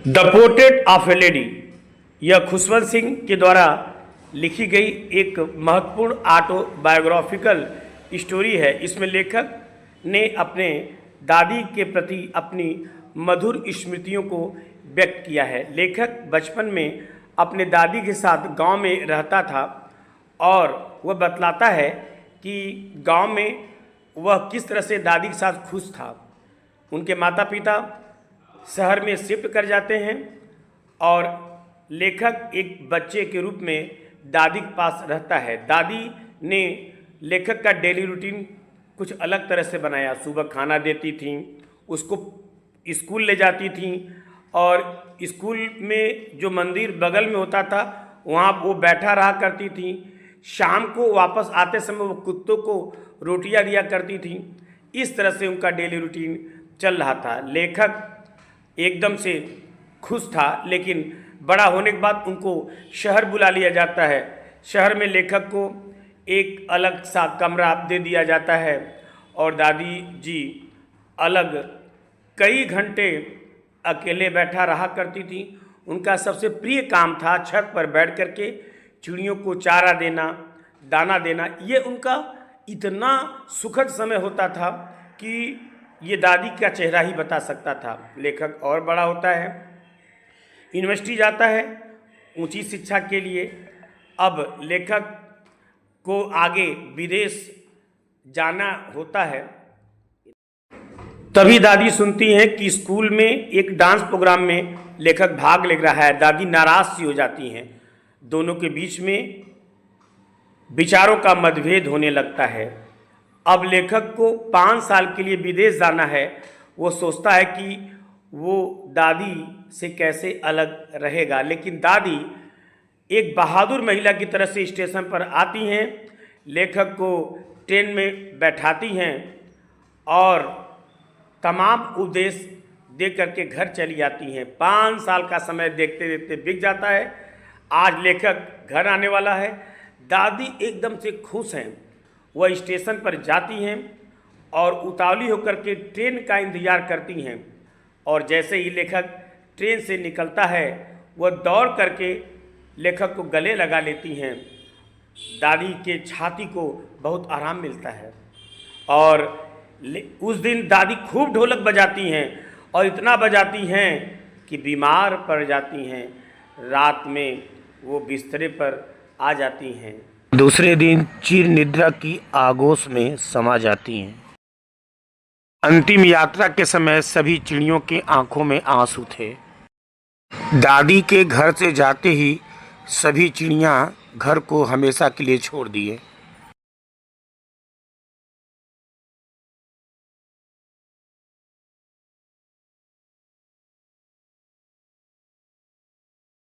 The portrait of A lady, यह खुशवंत सिंह के द्वारा लिखी गई एक महत्वपूर्ण ऑटोबायोग्राफिकल स्टोरी है। इसमें लेखक ने अपने दादी के प्रति अपनी मधुर स्मृतियों को व्यक्त किया है। लेखक बचपन में अपने दादी के साथ गांव में रहता था और वह बतलाता है कि गांव में वह किस तरह से दादी के साथ खुश था। उनके माता पिता शहर में शिफ्ट कर जाते हैं और लेखक एक बच्चे के रूप में दादी के पास रहता है। दादी ने लेखक का डेली रूटीन कुछ अलग तरह से बनाया। सुबह खाना देती थी, उसको स्कूल ले जाती थी और स्कूल में जो मंदिर बगल में होता था वहाँ वो बैठा रहा करती थी। शाम को वापस आते समय वो कुत्तों को रोटियां दिया करती थी। इस तरह से उनका डेली रूटीन चल रहा था। लेखक एकदम से खुश था, लेकिन बड़ा होने के बाद उनको शहर बुला लिया जाता है। शहर में लेखक को एक अलग सा कमरा दे दिया जाता है और दादी जी अलग कई घंटे अकेले बैठा रहा करती थी। उनका सबसे प्रिय काम था छत पर बैठ कर के चिड़ियों को चारा देना, दाना देना। ये उनका इतना सुखद समय होता था कि ये दादी का चेहरा ही बता सकता था। लेखक और बड़ा होता है, यूनिवर्सिटी जाता है ऊंची शिक्षा के लिए। अब लेखक को आगे विदेश जाना होता है। तभी दादी सुनती हैं कि स्कूल में एक डांस प्रोग्राम में लेखक भाग ले रहा है। दादी नाराज सी हो जाती हैं। दोनों के बीच में विचारों का मतभेद होने लगता है। अब लेखक को 5 साल के लिए विदेश जाना है। वो सोचता है कि वो दादी से कैसे अलग रहेगा, लेकिन दादी एक बहादुर महिला की तरह से स्टेशन पर आती हैं, लेखक को ट्रेन में बैठाती हैं और तमाम उपदेश दे करके घर चली जाती हैं। 5 साल का समय देखते देखते बीत जाता है। आज लेखक घर आने वाला है। दादी एकदम से खुश हैं। वह स्टेशन पर जाती हैं और उतावली होकर के ट्रेन का इंतज़ार करती हैं और जैसे ही लेखक ट्रेन से निकलता है वह दौड़ करके लेखक को गले लगा लेती हैं। दादी के छाती को बहुत आराम मिलता है और उस दिन दादी खूब ढोलक बजाती हैं और इतना बजाती हैं कि बीमार पड़ जाती हैं। रात में वो बिस्तरे पर आ जाती हैं। दूसरे दिन चिर निद्रा की आगोश में समा जाती हैं। अंतिम यात्रा के समय सभी चिड़ियों की आंखों में आंसू थे। दादी के घर से जाते ही सभी चिड़ियां घर को हमेशा के लिए छोड़ दिए।